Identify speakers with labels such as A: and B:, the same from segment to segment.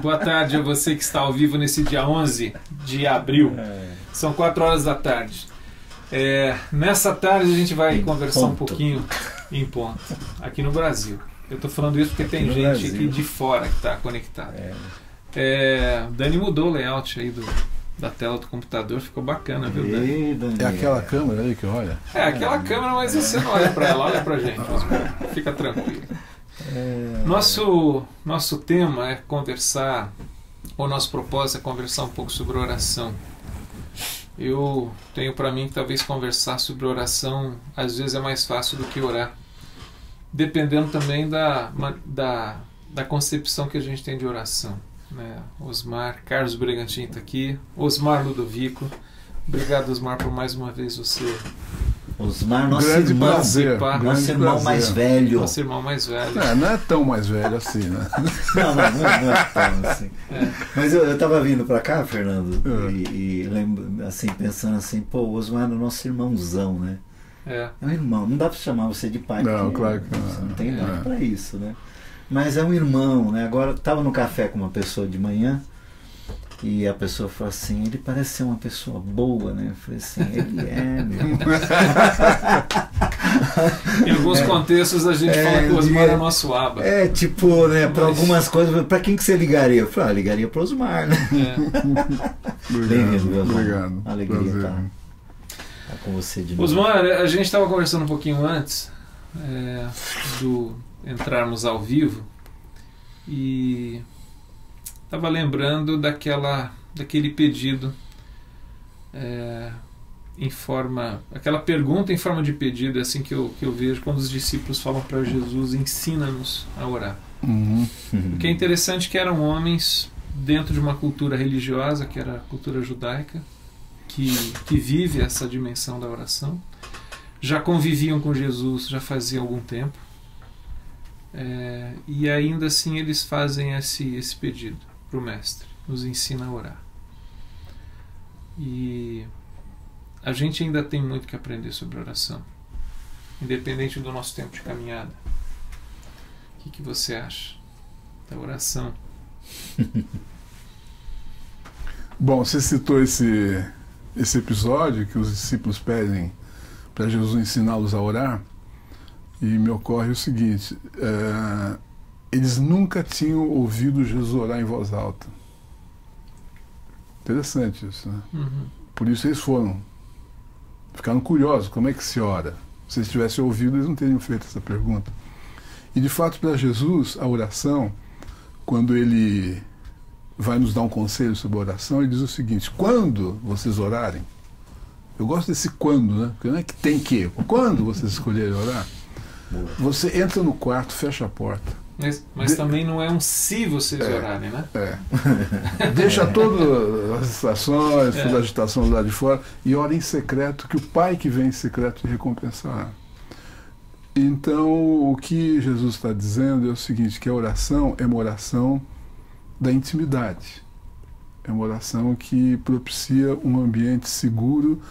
A: Boa tarde a você que está ao vivo nesse dia 11 de abril. São 4 horas da tarde. Nessa tarde a gente vai conversar um pouquinho em ponto, aqui no Brasil. Eu estou falando isso porque tem gente aqui de fora que está conectada. Dani mudou o layout aí da tela do computador, ficou bacana, viu, Dani?
B: É aquela câmera aí que olha?
A: É aquela câmera, mas você não olha para ela, olha para a gente. Fica tranquilo. Nosso tema é conversar, o nosso propósito é conversar um pouco sobre oração. Eu tenho para mim que talvez conversar sobre oração às vezes é mais fácil do que orar, dependendo também da concepção que a gente tem de oração, né? Osmar, Carlos Bragantino está aqui, Osmar Ludovico, obrigado, Osmar, por mais uma vez você.
C: Osmar, nosso irmão mais velho.
A: Nosso irmão mais velho.
B: Não é tão mais velho assim, né?
C: Não é tão assim. Mas eu estava vindo para cá, Fernando, e lembro, assim, pensando assim, pô, o Osmar é o nosso irmãozão, né? É um irmão, não dá para chamar você de pai.
B: Não, claro que
C: você não tem nada para isso, né? Mas é um irmão, né? Agora, estava no café com uma pessoa de manhã, e a pessoa falou assim, ele parece ser uma pessoa boa, né? Eu falei assim, ele é, meu.
A: Em alguns contextos a gente fala que o Osmar é nosso aba.
C: Tipo, né, para algumas coisas, para quem que você ligaria? Eu falei, ligaria para o Osmar, né? Bem-vindo, meu irmão.
B: Obrigado.
C: Alegria estar com você de novo.
A: Osmar, a gente estava conversando um pouquinho antes do entrarmos ao vivo e estava lembrando daquele pedido aquela pergunta em forma de pedido, assim que eu vejo quando os discípulos falam para Jesus, ensina-nos a orar. O que é interessante que eram homens dentro de uma cultura religiosa, que era a cultura judaica, que vive essa dimensão da oração, já conviviam com Jesus já fazia algum tempo, e ainda assim eles fazem esse pedido para o Mestre, nos ensina a orar. E a gente ainda tem muito que aprender sobre oração, independente do nosso tempo de caminhada. O que você acha da oração?
B: Bom, você citou esse episódio que os discípulos pedem para Jesus ensiná-los a orar, e me ocorre o seguinte, eles nunca tinham ouvido Jesus orar em voz alta. Interessante isso, né? Por isso eles ficaram curiosos, como é que se ora? Se eles tivessem ouvido, eles não teriam feito essa pergunta. E de fato, para Jesus, a oração, quando ele vai nos dar um conselho sobre a oração, ele diz o seguinte, quando vocês orarem, eu gosto desse quando, né? Porque não é que tem que, quando vocês escolherem orar, você entra no quarto, fecha a porta.
A: Mas também não é um se vocês orarem, né?
B: Deixa todas as distrações, toda a agitação do lado de fora e ora em secreto, que o Pai que vem em secreto te recompensará. Então, o que Jesus está dizendo é o seguinte, que a oração é uma oração da intimidade. É uma oração que propicia um ambiente seguro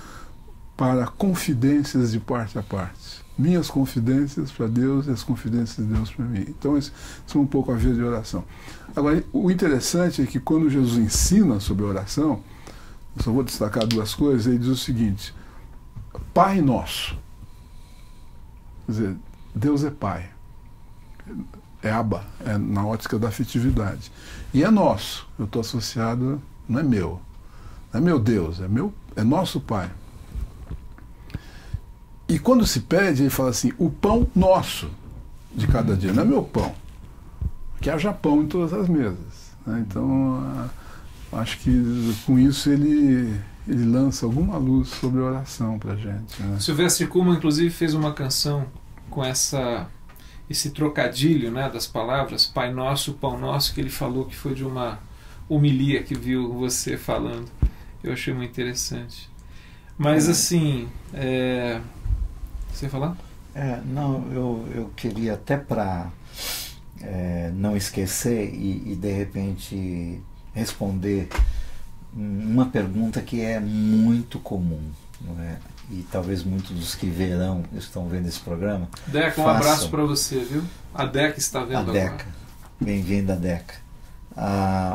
B: para confidências de parte a parte. Minhas confidências para Deus e as confidências de Deus para mim. Então, isso é um pouco a via de oração. Agora, o interessante é que quando Jesus ensina sobre a oração, eu só vou destacar duas coisas, ele diz o seguinte, Pai Nosso. Quer dizer, Deus é Pai. É Abba, é na ótica da afetividade. E é nosso. Eu estou associado, não é meu. Não é meu Deus, é nosso Pai. E quando se pede, ele fala assim, o pão nosso de cada dia, não é meu pão. Que haja pão em todas as mesas. Né? Então, acho que com isso ele lança alguma luz sobre a oração para a gente. Né?
A: Silvestre Kuhlmann, inclusive, fez uma canção com esse trocadilho, né, das palavras, Pai Nosso, Pão Nosso, que ele falou que foi de uma homilia que viu você falando. Eu achei muito interessante. Mas assim, você ia falar?
C: Não, eu queria até para não esquecer e de repente responder uma pergunta que é muito comum, não é? E talvez muitos dos que estão vendo esse programa.
A: Deca, um abraço para você, viu? A Deca está vendo agora.
C: Bem-vinda, Deca.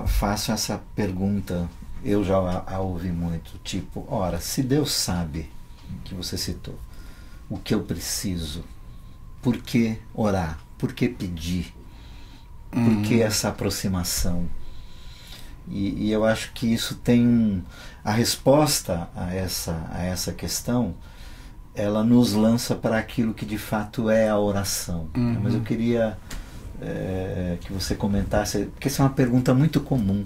C: faço essa pergunta, eu já a ouvi muito, tipo, ora, se Deus sabe, que você citou, o que eu preciso, por que orar? Por que pedir? Por que essa aproximação? E eu acho que isso tem a resposta a essa questão, ela nos lança para aquilo que de fato é a oração. Mas eu queria que você comentasse, porque essa é uma pergunta muito comum.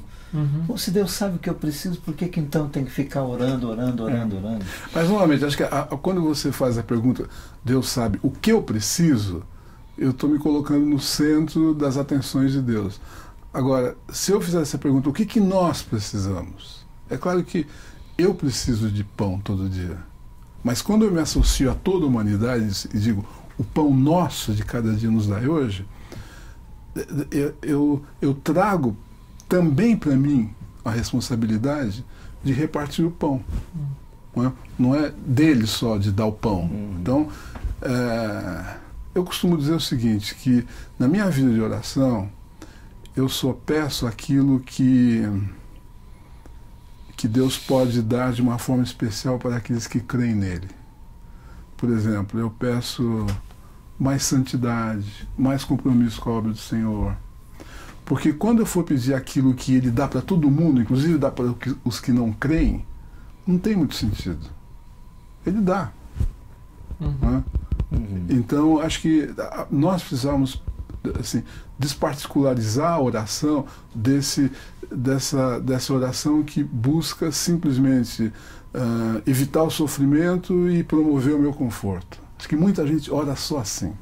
C: Pô, se Deus sabe o que eu preciso, por que então tem que ficar orando?
B: Mas novamente, acho que quando você faz a pergunta, Deus sabe o que eu preciso, eu estou me colocando no centro das atenções de Deus. Agora, se eu fizer essa pergunta, o que nós precisamos? É claro que eu preciso de pão todo dia. Mas quando eu me associo a toda a humanidade e digo, o pão nosso de cada dia nos dai hoje, eu trago também para mim a responsabilidade de repartir o pão. Não é dele só de dar o pão. Então, eu costumo dizer o seguinte, que na minha vida de oração, eu só peço aquilo que Deus pode dar de uma forma especial para aqueles que creem nele. Por exemplo, eu peço mais santidade, mais compromisso com a obra do Senhor. Porque quando eu for pedir aquilo que ele dá para todo mundo, inclusive dá para os que não creem, não tem muito sentido. Ele dá. Né? Então, acho que nós precisamos assim, desparticularizar a oração dessa oração que busca simplesmente evitar o sofrimento e promover o meu conforto. Acho que muita gente ora só assim.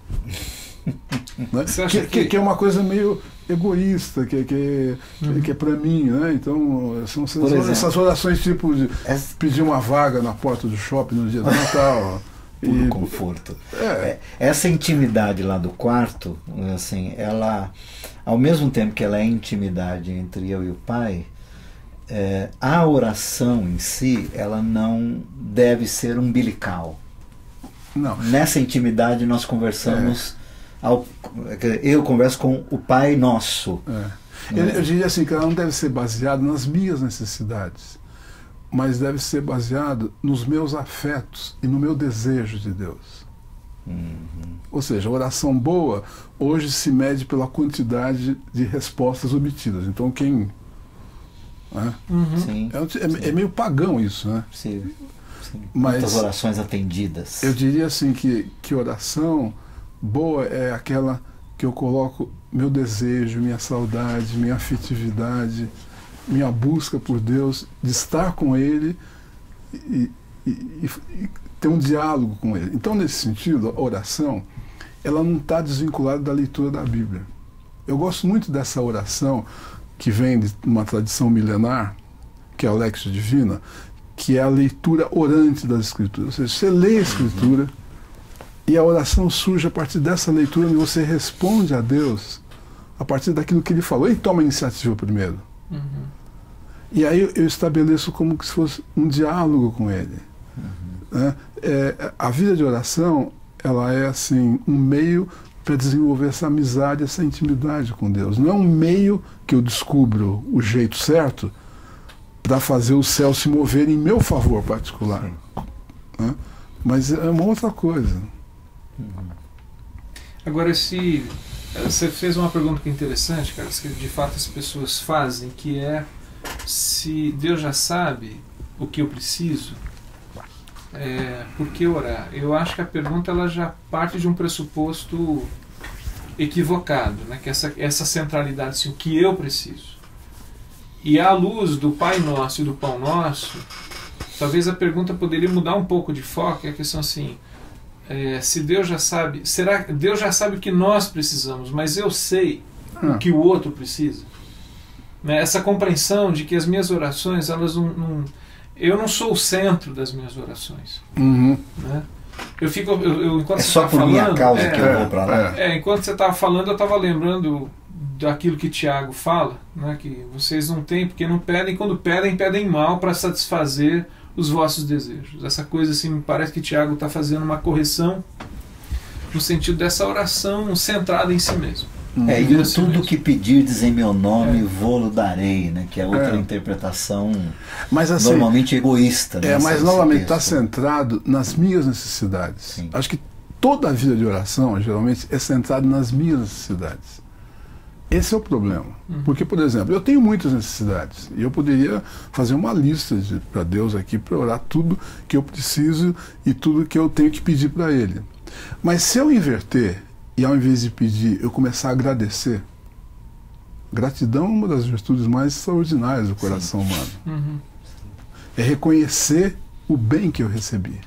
B: Né? Que é uma coisa meio egoísta, que é para mim, né? Então são essas orações tipo de pedir uma vaga na porta do shopping no dia do Natal.
C: Puro conforto. Essa intimidade lá do quarto, assim, ela, ao mesmo tempo que ela é intimidade entre eu e o Pai, a oração em si, ela não deve ser umbilical.
B: Não.
C: Nessa intimidade nós conversamos, eu converso com o Pai Nosso.
B: Eu diria assim, que ela não deve ser baseada nas minhas necessidades, mas deve ser baseado nos meus afetos e no meu desejo de Deus. Ou seja, a oração boa hoje se mede pela quantidade de respostas obtidas. Então quem... Né?
C: Sim,
B: é meio pagão isso, né?
C: Sim.
B: Mas
C: muitas orações atendidas.
B: Eu diria assim que oração boa é aquela que eu coloco meu desejo, minha saudade, minha afetividade, minha busca por Deus, de estar com Ele e ter um diálogo com Ele. Então, nesse sentido, a oração, ela não está desvinculada da leitura da Bíblia. Eu gosto muito dessa oração que vem de uma tradição milenar, que é a Lectio Divina, que é a leitura orante das Escrituras. Ou seja, você lê a Escritura e a oração surge a partir dessa leitura, onde você responde a Deus a partir daquilo que Ele falou. Ele toma a iniciativa primeiro. E aí eu estabeleço como se fosse um diálogo com Ele. Né? A vida de oração, ela é assim, um meio para desenvolver essa amizade, essa intimidade com Deus. Não é um meio que eu descubro o jeito certo para fazer o céu se mover em meu favor particular. Né? Mas é uma outra coisa.
A: Agora, você fez uma pergunta que é interessante, cara, que de fato as pessoas fazem, que é se Deus já sabe o que eu preciso, por que orar? Eu acho que a pergunta ela já parte de um pressuposto equivocado, né? Que essa centralidade, assim, o que eu preciso. E à luz do Pai Nosso e do Pão Nosso, talvez a pergunta poderia mudar um pouco de foco, é a questão assim, se Deus já sabe, será que Deus já sabe o que nós precisamos, mas eu sei o que o outro precisa? Né? Essa compreensão de que as minhas orações, elas eu não sou o centro das minhas orações. Né? Enquanto
C: só por
A: falando,
C: minha causa que eu vou para lá.
A: Enquanto você estava falando, eu estava lembrando daquilo que Tiago fala, né, que vocês não têm porque não pedem, quando pedem mal para satisfazer os vossos desejos. Essa coisa assim, me parece que Tiago está fazendo uma correção no sentido dessa oração centrada em si mesmo.
C: E o tudo que pedirdes em meu nome, vou-lo darei, né? Que é outra interpretação,
B: mas, assim,
C: normalmente egoísta. Né,
B: mas novamente está centrado nas minhas necessidades.
C: Sim.
B: Acho que toda a vida de oração, geralmente, é centrada nas minhas necessidades. Esse é o problema. Porque, por exemplo, eu tenho muitas necessidades e eu poderia fazer uma lista para Deus aqui para orar tudo que eu preciso e tudo que eu tenho que pedir para Ele. Mas se eu inverter e ao invés de pedir, eu começar a agradecer, gratidão é uma das virtudes mais extraordinárias do coração humano. É reconhecer o bem que eu recebi.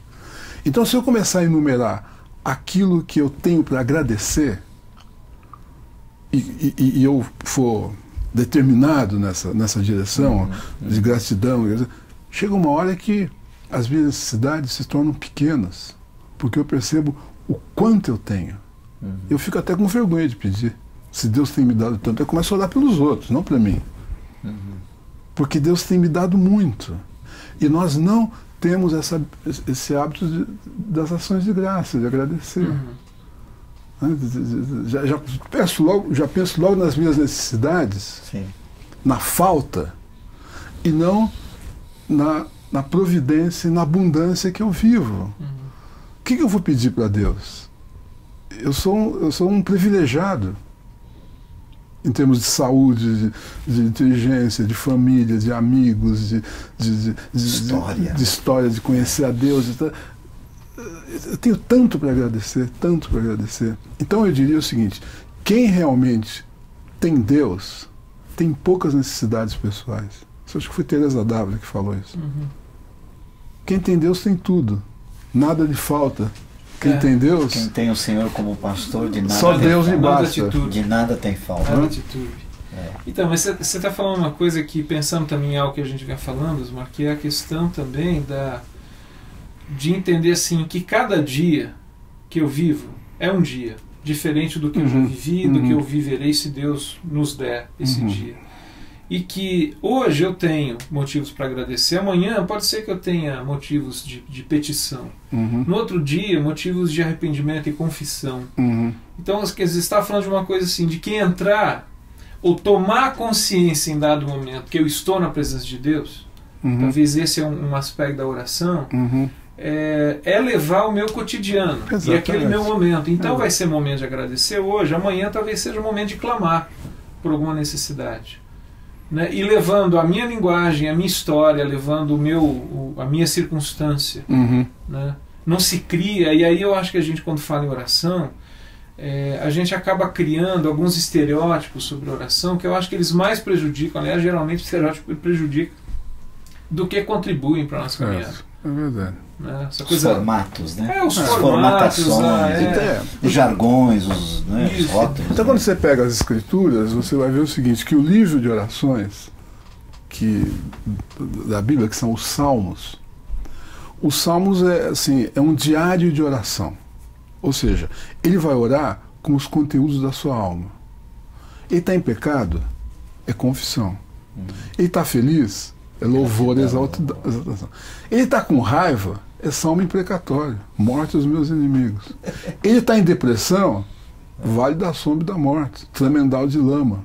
B: Então, se eu começar a enumerar aquilo que eu tenho para agradecer, e eu for determinado nessa direção de gratidão, chega uma hora que as minhas necessidades se tornam pequenas, porque eu percebo o quanto eu tenho. Eu fico até com vergonha de pedir. Se Deus tem me dado tanto, eu começo a orar pelos outros, não para mim. Porque Deus tem me dado muito. E nós não temos esse hábito das ações de graça, de agradecer. Já penso logo nas minhas necessidades,
C: Sim.
B: na falta, e não na providência e na abundância que eu vivo. O que eu vou pedir para Deus? Eu sou um privilegiado em termos de saúde, de inteligência, de família, de amigos, de história, de conhecer a Deus. Eu tenho tanto para agradecer, tanto para agradecer. Então eu diria o seguinte: quem realmente tem Deus tem poucas necessidades pessoais. Isso acho que foi Teresa d'Ávila que falou isso. Quem tem Deus tem tudo, nada lhe falta. Quem tem Deus...
C: Quem tem o Senhor como pastor, de nada
B: só Deus lhe basta.
C: De nada tem falta.
A: Nada atitude. Então, mas você está falando uma coisa que, pensando também em algo que a gente vem falando, Osmar, que é a questão também de entender assim, que cada dia que eu vivo é um dia diferente do que eu já vivi, do que eu viverei se Deus nos der esse dia. E que hoje eu tenho motivos para agradecer, amanhã pode ser que eu tenha motivos de petição, no outro dia motivos de arrependimento e confissão. Então, quer dizer, você está falando de uma coisa assim, de que entrar ou tomar consciência em dado momento que eu estou na presença de Deus, talvez esse é um aspecto da oração, é levar o meu cotidiano. Exatamente. E aquele meu momento. Então vai ser momento de agradecer hoje, amanhã talvez seja o momento de clamar por alguma necessidade. Né? E levando a minha linguagem, a minha história, levando a minha circunstância. Né? Não se cria, e aí eu acho que a gente, quando fala em oração, a gente acaba criando alguns estereótipos sobre a oração que eu acho que eles mais prejudicam, aliás, geralmente o estereótipo prejudica do que contribuem para a nossa caminhada.
B: É verdade.
C: Né? Essa coisa, os formatos, né?
A: Os formatações,
C: os jargões, os rótulos.
B: Então, quando você pega as escrituras, você vai ver o seguinte, que o livro de orações da Bíblia, que são os Salmos é um diário de oração. Ou seja, ele vai orar com os conteúdos da sua alma. Ele está em pecado, é confissão. Ele está feliz, é louvor, exaltação. Ele está com raiva, é salmo imprecatório, morte aos meus inimigos. Ele está em depressão, vale da sombra e da morte, tremendal de lama.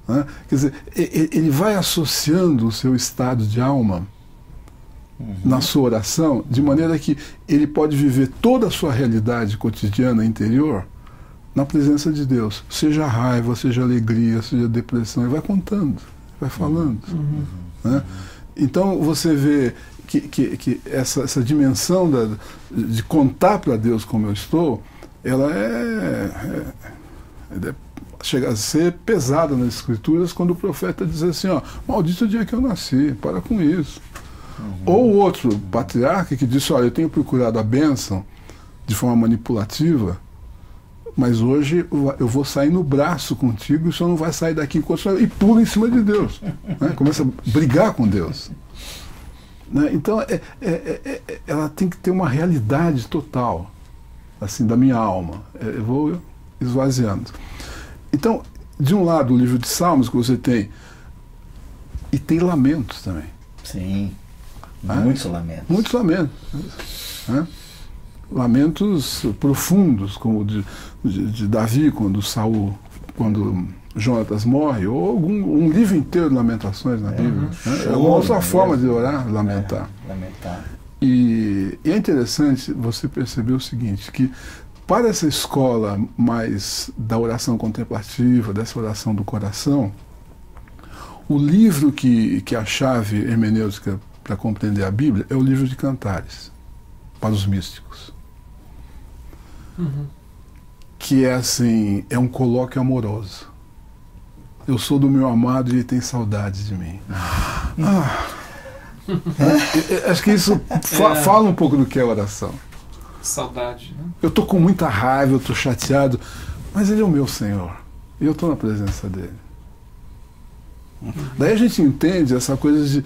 B: Né? Quer dizer, ele vai associando o seu estado de alma na sua oração, de maneira que ele pode viver toda a sua realidade cotidiana interior na presença de Deus. Seja raiva, seja alegria, seja depressão, ele vai contando, vai falando. Né? Então você vê que essa dimensão de contar para Deus como eu estou, ela chega a ser pesada nas Escrituras, quando o profeta diz assim, maldito o dia que eu nasci, para com isso. Ou o outro patriarca que disse, olha, eu tenho procurado a bênção de forma manipulativa, mas hoje eu vou sair no braço contigo e o senhor não vai sair daqui enquanto o senhor... E pula em cima de Deus. Né? Começa a brigar com Deus. Né? Então, ela tem que ter uma realidade total, assim, da minha alma. Eu vou esvaziando. Então, de um lado, o livro de Salmos que você tem, e tem lamentos também.
C: Sim. Muitos lamentos.
B: Muitos lamentos. Né? lamentos profundos, como o de Davi, quando Saul, quando Jonatas morre, ou um livro inteiro de lamentações na Bíblia. É uma outra forma de orar, lamentar.
C: Lamentar.
B: E é interessante você perceber o seguinte, que para essa escola mais da oração contemplativa, dessa oração do coração, o livro que é a chave hermenêutica para compreender a Bíblia é o livro de Cantares, para os místicos. Que é assim, é um colóquio amoroso. Eu sou do meu amado e ele tem saudade de mim. Acho que isso fala um pouco do que é oração.
A: Saudade, né?
B: Eu estou com muita raiva, eu estou chateado, mas ele é o meu Senhor. E eu estou na presença dele. Daí a gente entende essa coisa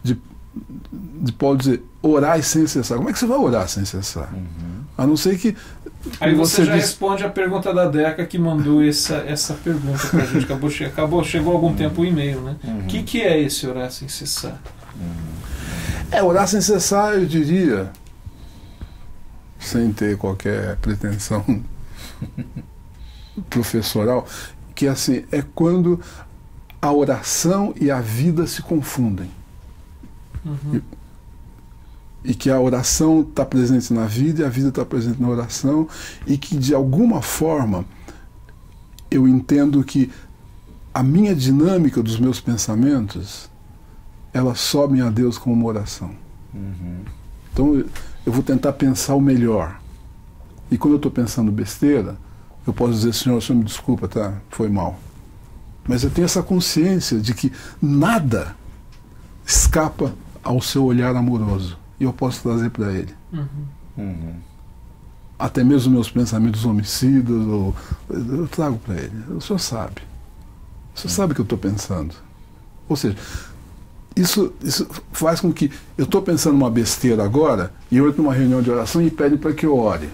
B: de Paulo dizer, orar sem cessar. Como é que você vai orar sem cessar? A não ser que...
A: Aí você já responde a pergunta da Deca, que mandou essa pergunta pra gente. Chegou há algum tempo o e-mail, né? O que é esse orar sem cessar?
B: Orar sem cessar, eu diria, sem ter qualquer pretensão professoral, que assim, é quando a oração e a vida se confundem. E que a oração está presente na vida e a vida está presente na oração, e que de alguma forma eu entendo que a minha dinâmica dos meus pensamentos, elas sobem a Deus como uma oração. Então eu vou tentar pensar o melhor, e quando eu estou pensando besteira, eu posso dizer, Senhor, o Senhor me desculpa, tá? Foi mal. Mas eu tenho essa consciência de que nada escapa ao seu olhar amoroso, e eu posso trazer para ele. Até mesmo meus pensamentos homicidas, eu trago para ele. O senhor sabe. O senhor sabe o que eu estou pensando. Ou seja, isso faz com que eu estou pensando uma besteira agora, e eu entro numa reunião de oração e pede para que eu ore.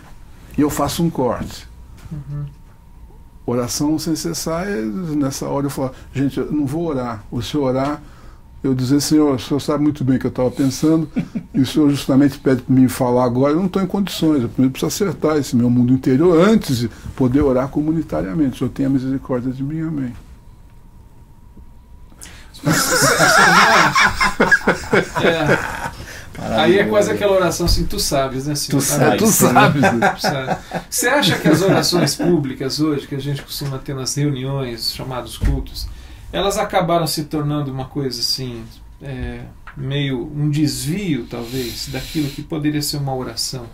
B: E eu faço um corte. Oração sem cessar, nessa hora eu falo, gente, eu não vou orar. O senhor orar, eu dizer, Senhor, o senhor sabe muito bem o que eu estava pensando, e o senhor justamente pede para mim falar agora, eu não estou em condições, eu primeiro preciso acertar esse meu mundo interior antes de poder orar comunitariamente. O senhor tenha misericórdia de mim, amém.
A: Aí é quase aquela oração assim, tu sabes, né?
B: Tu sabes.
A: Você acha que as orações públicas hoje, que a gente costuma ter nas reuniões, chamados cultos, elas acabaram se tornando uma coisa assim, meio um desvio, talvez, daquilo que poderia ser uma oração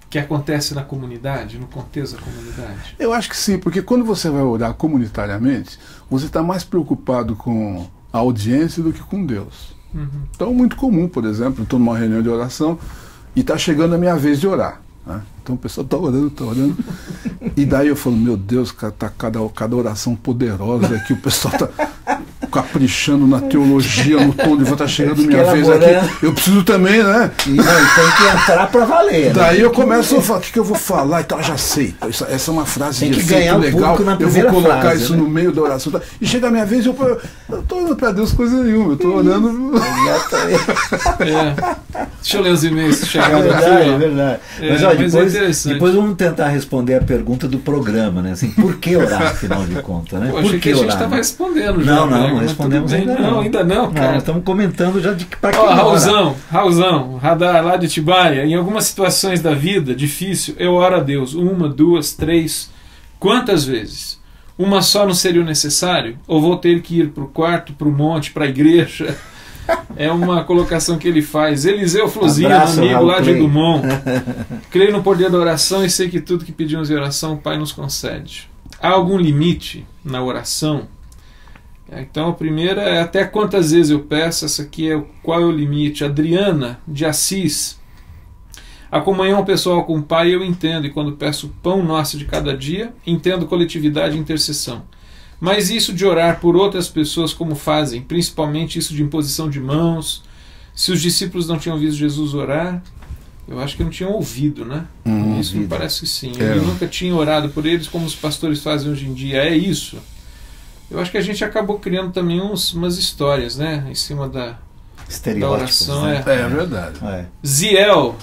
A: que acontece na comunidade, no contexto da comunidade?
B: Eu acho que sim, porque quando você vai orar comunitariamente, você está mais preocupado com a audiência do que com Deus. Então é muito comum, por exemplo, eu estou numa reunião de oração e está chegando a minha vez de orar, né? Então o pessoal está orando, e daí eu falo, meu Deus, tá cada oração poderosa aqui, o pessoal está caprichando na teologia, no tom de vou estar chegando a minha vez aqui, eu preciso também, né?
C: E tem que entrar para valer.
B: Daí eu começo a falar, o que eu vou falar? Então eu já sei, essa é uma frase
C: tem
B: de
C: que
B: efeito legal,
C: eu vou
B: colocar
C: frase,
B: isso
C: né?
B: no meio da oração. E chega a minha vez, eu estou orando para Deus coisa nenhuma, eu estou orando...
A: Deixa eu ler os e-mails que chegaram aqui.
C: É verdade. Mas olha, depois
A: vamos
C: vamos tentar responder a pergunta do programa, né? Assim, por que orar, afinal de contas, né?
A: Pô, achei que a gente estava respondendo já.
C: Não respondemos ainda não.
A: Ainda não, cara.
C: Estamos comentando já de para que orar.
A: Raulzão, Radar lá de Atibaia, em algumas situações da vida difícil, eu oro a Deus 1, 2, 3, quantas vezes? Uma só não seria o necessário? Ou vou ter que ir para o quarto, para o monte, para a igreja? É uma colocação que ele faz. Eliseu Flosino, amigo lá de Dumont. Creio no poder da oração e sei que tudo que pedimos em oração o Pai nos concede. Há algum limite na oração? Então a primeira é até quantas vezes eu peço. Essa aqui é qual é o limite. Adriana de Assis. A comunhão pessoal com o Pai eu entendo, e quando peço o pão nosso de cada dia, entendo coletividade e intercessão. Mas isso de orar por outras pessoas como fazem, principalmente isso de imposição de mãos, se os discípulos não tinham visto Jesus orar, eu acho que não tinham ouvido, né? Isso me parece que sim. Ele nunca tinha orado por eles como os pastores fazem hoje em dia. É isso. Eu acho que a gente acabou criando também umas histórias, né? Em cima da oração.
C: Né?
B: É verdade.
A: Ziel,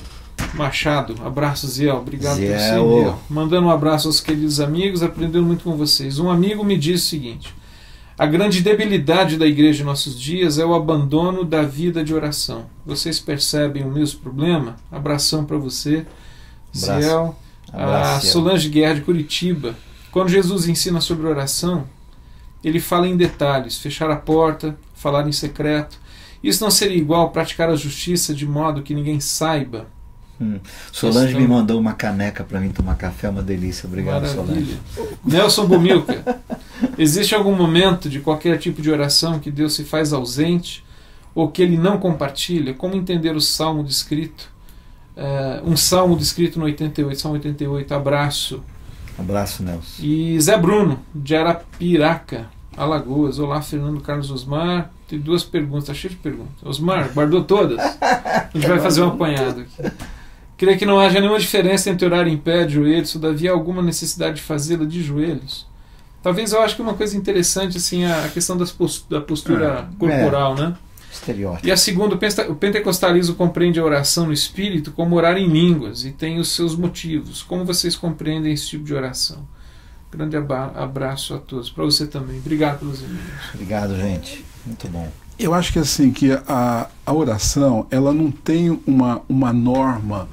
A: Machado, abraço, Ziel, obrigado por
C: Ziel.
A: ser meu. Mandando um abraço aos queridos amigos, aprendendo muito com vocês. Um amigo me disse o seguinte: a grande debilidade da igreja em nossos dias é o abandono da vida de oração. Vocês percebem o mesmo problema? Abração para você, Ziel. A Solange Guerra de Curitiba. Quando Jesus ensina sobre oração, ele fala em detalhes: fechar a porta, falar em secreto. Isso não seria igual a praticar a justiça de modo que ninguém saiba?
C: Solange me mandou uma caneca para mim tomar café, uma delícia. Obrigado,
A: Maravilha.
C: Solange.
A: Nelson Bomilca. Existe algum momento de qualquer tipo de oração que Deus se faz ausente ou que ele não compartilha? Como entender o salmo descrito? Um salmo descrito no 88, Salmo 88. Abraço.
C: Abraço, Nelson.
A: E Zé Bruno, de Arapiraca, Alagoas. Olá, Fernando Carlos Osmar. Tem duas perguntas, tá cheio de perguntas. Osmar, guardou todas? A gente vai fazer um apanhado aqui. Creio que não haja nenhuma diferença entre orar em pé, de joelhos, todavia há alguma necessidade de fazê-la de joelhos. Talvez eu acho que uma coisa interessante assim, a questão da postura corporal, né?
C: Estereótipo.
A: E a segunda, o pentecostalismo compreende a oração no espírito como orar em línguas e tem os seus motivos. Como vocês compreendem esse tipo de oração? Grande abraço a todos. Para você também. Obrigado pelos e-mails.
C: Obrigado, gente. Muito bom.
B: Eu acho que assim, que a oração, ela não tem uma norma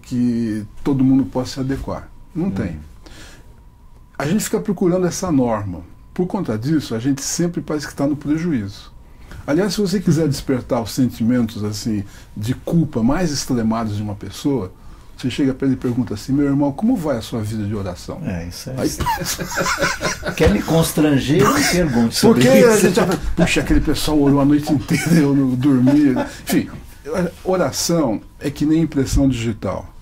B: que todo mundo possa se adequar. Não tem. A gente fica procurando essa norma. Por conta disso, a gente sempre parece que está no prejuízo. Aliás, se você quiser despertar os sentimentos assim de culpa mais extremados de uma pessoa, você chega para ele e pergunta assim: meu irmão, como vai a sua vida de oração?
C: Isso é. Aí... Quer me constranger? Eu me pergunto sobre
B: porque
C: isso.
B: A gente já... Puxa, aquele pessoal orou a noite inteira, eu não dormi. Enfim, oração é que nem impressão digital.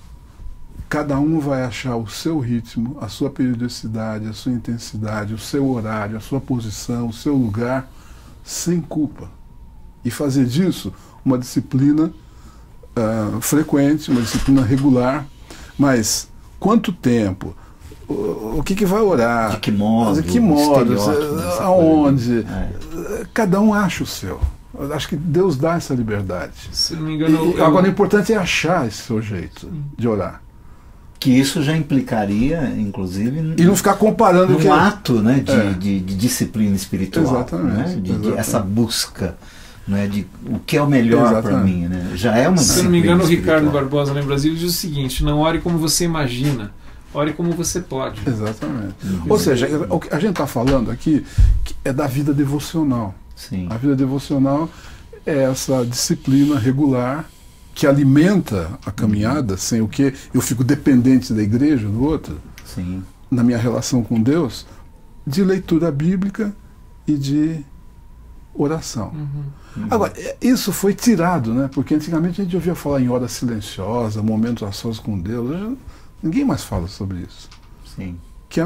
B: Cada um vai achar o seu ritmo, a sua periodicidade, a sua intensidade, o seu horário, a sua posição, o seu lugar, sem culpa. E fazer disso uma disciplina frequente, uma disciplina regular. Mas quanto tempo? O que vai orar?
C: De que modo?
B: Aonde? Cada um acha o seu. Eu acho que Deus dá essa liberdade.
A: Se não me engano,
B: agora o importante é achar esse seu jeito de orar.
C: Que isso já implicaria, inclusive,
B: e não ficar comparando
C: um ato, né, de disciplina espiritual.
B: Exatamente,
C: né, essa busca, né, de o que é o melhor para mim. Né, já é uma disciplina.
A: Se não me engano, o
C: espiritual.
A: Ricardo Barbosa lá em Brasília diz o seguinte: não ore como você imagina, ore como você pode.
B: Exatamente. Ou seja, o que a gente está falando aqui é da vida devocional.
C: Sim.
B: A vida devocional é essa disciplina regular que alimenta a caminhada, sem o que eu fico dependente da igreja, do outro,
C: Sim.
B: na minha relação com Deus, de leitura bíblica e de oração. Agora, isso foi tirado, né? Porque antigamente a gente ouvia falar em hora silenciosa, momentos a sós com Deus. Hoje, ninguém mais fala sobre isso.
C: Sim.
B: Que é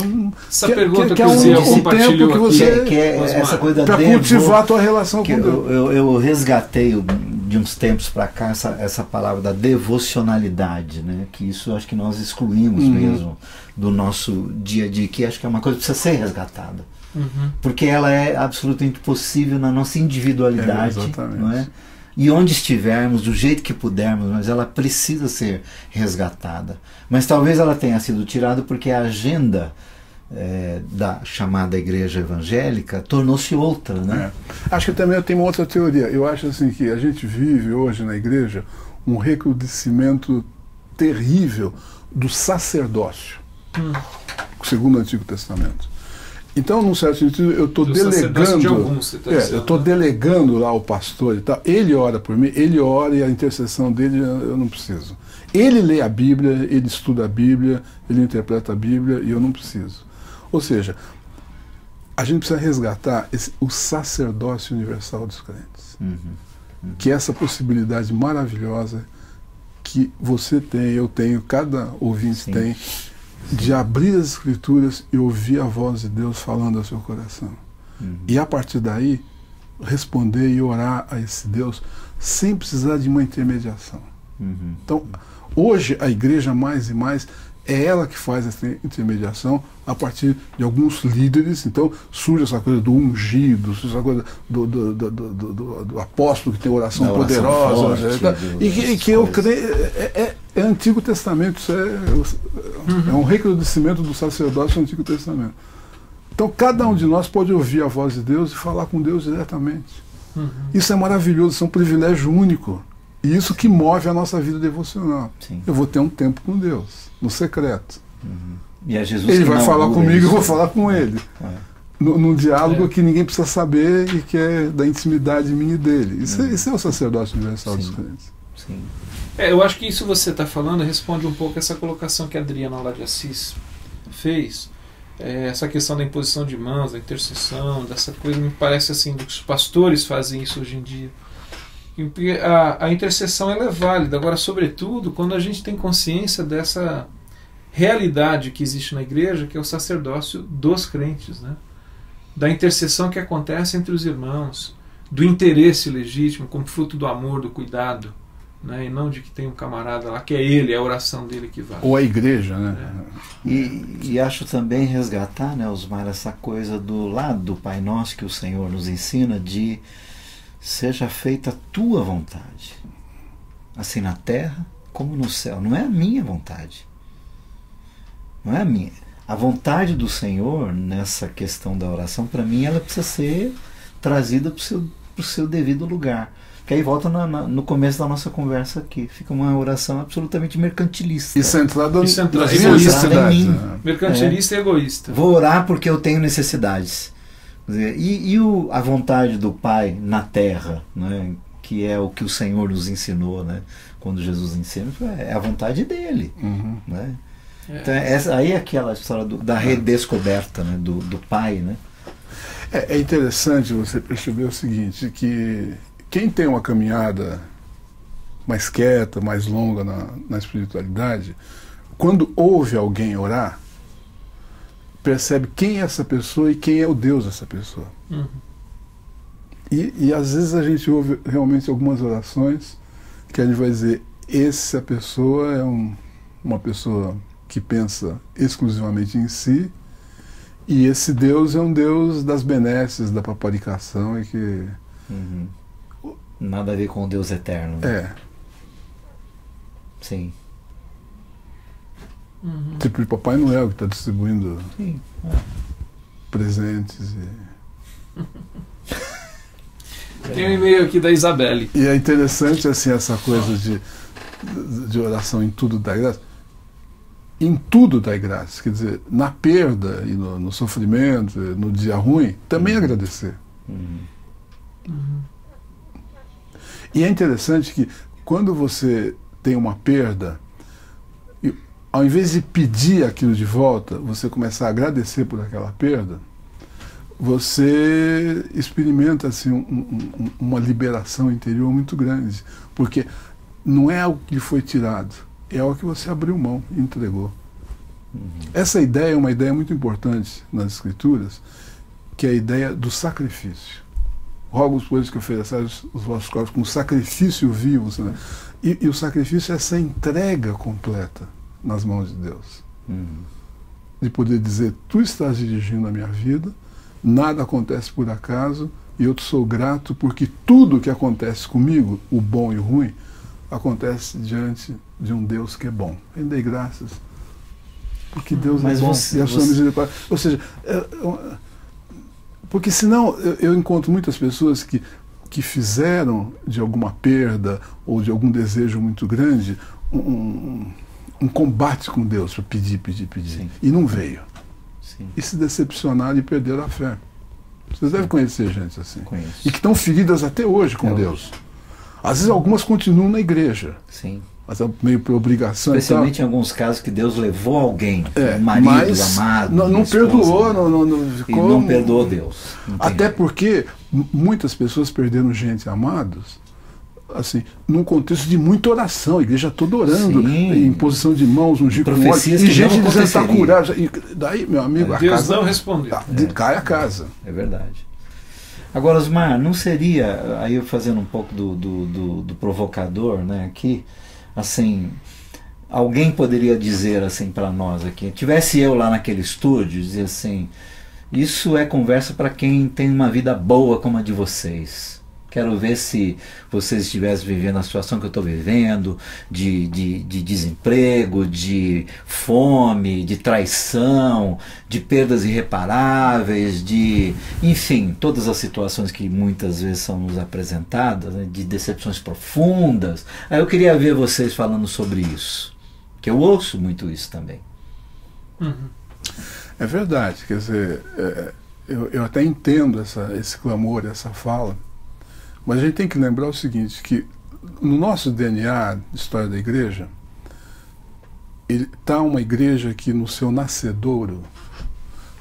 A: essa pergunta que
B: é
A: o Zé
B: tempo
A: compartilhou
B: que você
C: que é essa coisa
B: para cultivar a tua relação com Deus.
C: Eu resgatei de uns tempos para cá essa palavra da devocionalidade, né? Que isso acho que nós excluímos mesmo do nosso dia a dia, que acho que é uma coisa que precisa ser resgatada. Porque ela é absolutamente possível na nossa individualidade, não é? E onde estivermos, do jeito que pudermos, mas ela precisa ser resgatada. Mas talvez ela tenha sido tirada porque a agenda da chamada igreja evangélica tornou-se outra, né?
B: Acho que também eu tenho uma outra teoria. Eu acho assim que a gente vive hoje na igreja um recrudescimento terrível do sacerdócio, segundo o Antigo Testamento. Então, num certo sentido, eu estou delegando.
A: De alguns,
B: eu estou delegando lá o pastor e tal. Ele ora por mim, ele ora e a intercessão dele eu não preciso. Ele lê a Bíblia, ele estuda a Bíblia, ele interpreta a Bíblia e eu não preciso. Ou seja, a gente precisa resgatar o sacerdócio universal dos crentes. Que é essa possibilidade maravilhosa que você tem, eu tenho, cada ouvinte tem, de abrir as Escrituras e ouvir a voz de Deus falando ao seu coração. E a partir daí, responder e orar a esse Deus sem precisar de uma intermediação. Então, hoje a igreja mais e mais é ela que faz essa intermediação a partir de alguns líderes. Então surge essa coisa do ungido, surge essa coisa do apóstolo que tem oração poderosa, forte, e que eu creio é Antigo Testamento, isso é um recrudescimento do sacerdócio do Antigo Testamento. Então cada um de nós pode ouvir a voz de Deus e falar com Deus diretamente. Isso é maravilhoso, isso é um privilégio único. E isso que move a nossa vida devocional.
C: Sim.
B: Eu vou ter um tempo com Deus, no secreto.
C: E é Jesus
B: Ele
C: que
B: vai falar comigo e eu vou falar com ele.
C: É.
B: Num diálogo que ninguém precisa saber e que é da intimidade minha e dele. Isso é o sacerdócio universal dos crentes.
C: Sim.
A: Eu acho que isso você está falando responde um pouco essa colocação que a Adriana lá de Assis fez. Essa questão da imposição de mãos, da intercessão, dessa coisa, me parece assim, que os pastores fazem isso hoje em dia. A intercessão ela é válida, agora, sobretudo, quando a gente tem consciência dessa realidade que existe na igreja, que é o sacerdócio dos crentes, né? Da intercessão que acontece entre os irmãos, do interesse legítimo, como fruto do amor, do cuidado, né? E não de que tem um camarada lá, que é ele, é a oração dele que vale.
B: Ou a igreja, né?
C: E acho também resgatar, né, Osmar, essa coisa do lado do Pai Nosso que o Senhor nos ensina de seja feita a tua vontade, assim na terra como no céu. Não é a minha vontade. Não é a minha. A vontade do Senhor nessa questão da oração, para mim, ela precisa ser trazida para o seu devido lugar. Que aí volta no começo da nossa conversa aqui. Fica uma oração absolutamente mercantilista.
B: E centrada
C: em mim.
A: Mercantilista e egoísta.
C: Vou orar porque eu tenho necessidades. Quer dizer, a vontade do Pai na terra, né, que é o que o Senhor nos ensinou, né, quando Jesus ensina, é a vontade dele. Né? Então, aí é aquela história da redescoberta, né, do Pai. Né?
B: É interessante você perceber o seguinte, que quem tem uma caminhada mais quieta, mais longa na espiritualidade, quando ouve alguém orar, percebe quem é essa pessoa e quem é o Deus dessa pessoa. E às vezes a gente ouve realmente algumas orações que a gente vai dizer, essa pessoa é uma pessoa que pensa exclusivamente em si, e esse Deus é um Deus das benesses, da paparicação, e que...
C: Nada a ver com o Deus eterno. Né? Sim.
B: Tipo de Papai Noel que está distribuindo presentes.
A: Tem um e-mail aqui da Isabelle.
B: E é interessante assim, essa coisa de oração em tudo dá graça. Em tudo dá graça. Quer dizer, na perda e no sofrimento, no dia ruim, também agradecer. E é interessante que quando você tem uma perda, ao invés de pedir aquilo de volta, você começar a agradecer por aquela perda, você experimenta assim, uma liberação interior muito grande. Porque não é algo que lhe foi tirado, é algo que você abriu mão e entregou. Essa ideia é uma ideia muito importante nas Escrituras, que é a ideia do sacrifício. Rogo, pois, que ofereçais os vossos corpos como sacrifício vivo. Né? E o sacrifício é essa entrega completa nas mãos de Deus. De poder dizer, tu estás dirigindo a minha vida, nada acontece por acaso, e eu te sou grato porque tudo que acontece comigo, o bom e o ruim, acontece diante de um Deus que é bom. Rendei graças, porque Deus é bom e a sua misericórdia. Ou seja, porque senão eu encontro muitas pessoas que fizeram de alguma perda ou de algum desejo muito grande um combate com Deus para pedir. Sim. E não veio. Sim. E se decepcionaram e perderam a fé. Vocês devem conhecer gente assim.
C: Conheço.
B: E que estão feridas até hoje com Deus. Às vezes algumas continuam na igreja.
C: Sim.
B: Mas é meio por obrigação.
C: Especialmente em alguns casos que Deus levou alguém, um marido amado.
B: Não perdoou,
C: e não perdoou Deus.
B: Até porque muitas pessoas perderam gente amados, assim, num contexto de muita oração, a igreja toda orando, em posição de mãos, ungir com óleo, e gente dizendo que está curado. E daí, meu amigo,
A: Deus a casa não respondeu.
B: Cai a casa.
C: É verdade. Agora, Osmar, não seria, aí eu fazendo um pouco do provocador, né, aqui, assim, alguém poderia dizer assim para nós aqui, tivesse eu lá naquele estúdio, dizer assim, isso é conversa para quem tem uma vida boa como a de vocês. Quero ver se vocês estivessem vivendo a situação que eu estou vivendo, de desemprego, de fome, de traição, de perdas irreparáveis, enfim, todas as situações que muitas vezes são nos apresentadas, né, de decepções profundas. Aí eu queria ver vocês falando sobre isso, que eu ouço muito isso também.
B: É verdade, quer dizer, eu até entendo esse clamor, essa fala, mas a gente tem que lembrar o seguinte, que no nosso DNA, história da igreja, está uma igreja que no seu nascedouro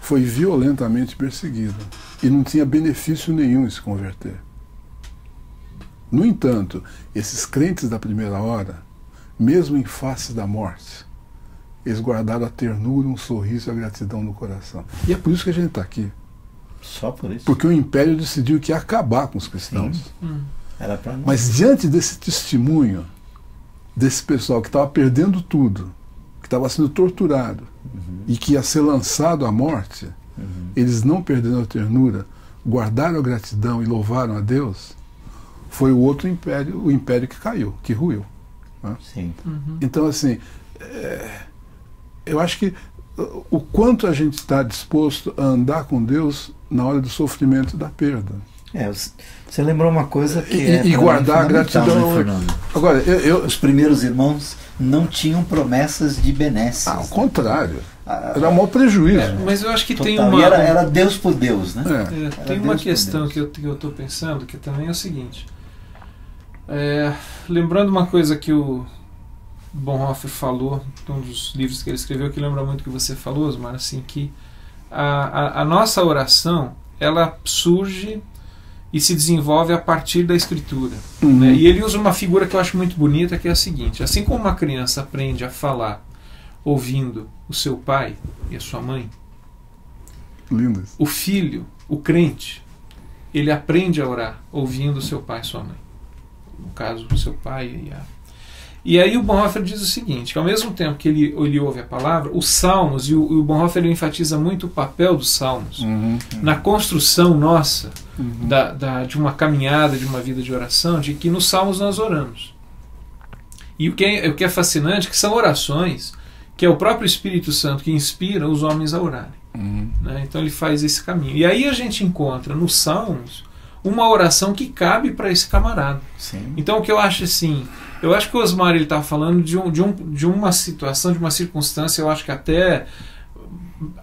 B: foi violentamente perseguida e não tinha benefício nenhum em se converter. No entanto, esses crentes da primeira hora, mesmo em face da morte, eles guardaram a ternura, um sorriso e a gratidão no coração. E é por isso que a gente está aqui.
C: Só por isso?
B: Porque o Império decidiu que ia acabar com os cristãos.
C: Era pra nós.
B: Mas diante desse testemunho, desse pessoal que estava perdendo tudo, que estava sendo torturado e que ia ser lançado à morte, eles não perderam a ternura, guardaram a gratidão e louvaram a Deus, foi o outro império, o império que caiu, que ruiu. Né?
C: Sim.
B: Então, assim, eu acho que o quanto a gente está disposto a andar com Deus na hora do sofrimento e da perda.
C: Você lembrou uma coisa que
B: e guardar a gratidão.
C: Né,
B: agora,
C: os primeiros irmãos não tinham promessas de benesses.
B: Ao contrário. Era um maior prejuízo.
A: Mas eu acho que
C: Total.
A: tem uma...
C: Era Deus por Deus, né?
A: Tem uma questão que eu estou pensando, que também é o seguinte. Lembrando uma coisa que o Bonhoeffer falou, um dos livros que ele escreveu, que lembra muito o que você falou, Osmar, assim, que a nossa oração, ela surge e se desenvolve a partir da Escritura. Né? E ele usa uma figura que eu acho muito bonita, que é a seguinte: assim como uma criança aprende a falar ouvindo o seu pai e a sua mãe,
B: lindas,
A: o filho, o crente, ele aprende a orar ouvindo o seu pai e sua mãe. No caso, o seu pai e aí o Bonhoeffer diz o seguinte, que ao mesmo tempo que ele ouve a palavra, os salmos, e o Bonhoeffer ele enfatiza muito o papel dos salmos na construção nossa de uma caminhada, de uma vida de oração, de que nos salmos nós oramos. E o que é fascinante é que são orações que é o próprio Espírito Santo que inspira os homens a orarem. Né? Então ele faz esse caminho. E aí a gente encontra nos salmos uma oração que cabe para esse camarada.
C: Sim.
A: Então o que eu acho assim, eu acho que o Osmar ele está falando de uma situação, de uma circunstância, eu acho que até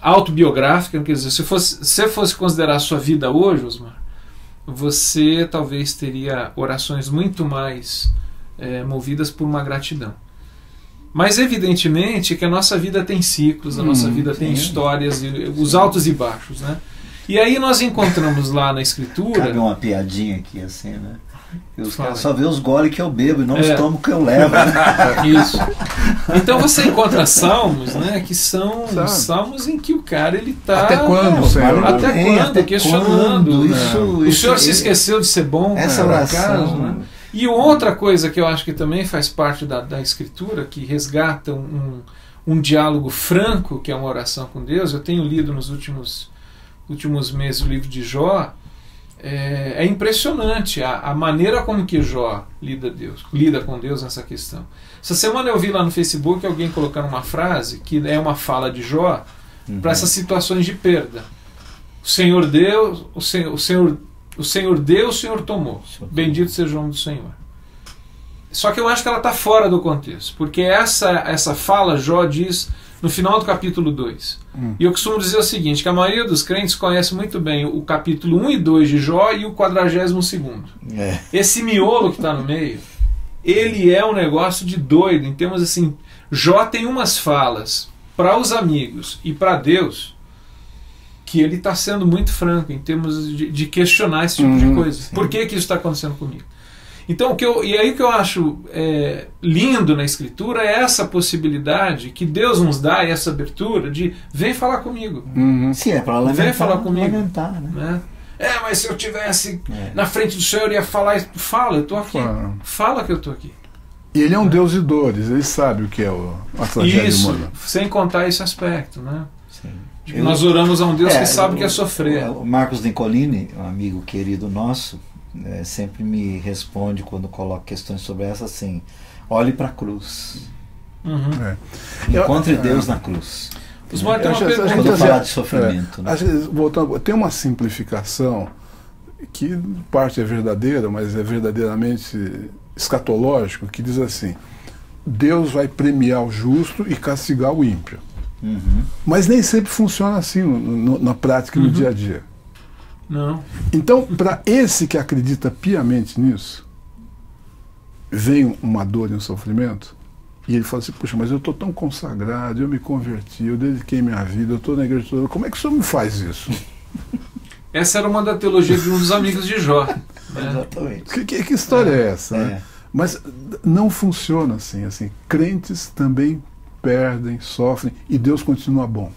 A: autobiográfica, quer dizer, se você fosse considerar a sua vida hoje, Osmar, você talvez teria orações muito mais movidas por uma gratidão. Mas evidentemente que a nossa vida tem ciclos, a nossa vida tem histórias, os altos e baixos, né? E aí nós encontramos lá na Escritura...
C: Cabe uma piadinha aqui assim, né? Os caras só vê os goles que eu bebo e não os tomos que eu levo.
A: Isso. Então você encontra salmos, né, que são salmos em que o cara ele está...
B: Até quando, Senhor?
A: Até quando? Questionando.
C: Quando?
A: O Senhor se esqueceu de ser bom?
C: Essa oração...
A: Né? E outra coisa que eu acho que também faz parte da Escritura, que resgata um diálogo franco, que é uma oração com Deus. Eu tenho lido nos últimos meses o livro de Jó. É impressionante a maneira como que Jó lida com Deus nessa questão. Essa semana eu vi lá no Facebook alguém colocando uma frase que é uma fala de Jó para essas situações de perda. O Senhor deu, o Senhor deu, o Senhor tomou. Bendito seja o nome do Senhor. Só que eu acho que ela está fora do contexto, porque essa fala Jó diz no final do capítulo 2. E eu costumo dizer o seguinte, que a maioria dos crentes conhece muito bem o capítulo 1 e 2 de Jó e o 42º. Esse miolo que está no meio, ele é um negócio de doido, em termos assim, Jó tem umas falas para os amigos e para Deus que ele está sendo muito franco em termos de questionar esse tipo de coisa. Sim. Por que isso está acontecendo comigo? Então, e aí o que eu acho lindo na Escritura é essa possibilidade que Deus nos dá, essa abertura de vem falar comigo.
C: Sim, é para lamentar.
A: Vem falar comigo.
C: Lamentar, né?
A: Mas se eu estivesse na frente do Senhor, eu ia falar. Fala, eu estou aqui. Fala que eu estou aqui.
B: E ele é um Deus de dores, ele sabe o que é a tragédia humana.
A: Sem contar esse aspecto, né?
C: Sim.
A: Nós oramos a um Deus que sabe o que é sofrer.
C: O Marcos Nicolini, um amigo querido nosso, sempre me responde quando coloco questões sobre essa assim: olhe para a cruz. Encontre Deus na cruz. Quando falar de sofrimento. Né?
B: Voltando, tem uma simplificação que parte é verdadeira, mas é verdadeiramente escatológico, que diz assim: Deus vai premiar o justo e castigar o ímpio. Mas nem sempre funciona assim na prática, no dia a dia.
A: Não.
B: Então, para esse que acredita piamente nisso, vem uma dor e um sofrimento, e ele fala assim: puxa, mas eu estou tão consagrado, eu me converti, eu dediquei minha vida, eu estou na igreja toda, como é que o senhor me faz isso?
A: Essa era uma da teologia de um dos amigos de Jó. Né?
C: Exatamente.
B: Que história é essa? Né? Mas não funciona assim. Crentes também perdem, sofrem, e Deus continua bom.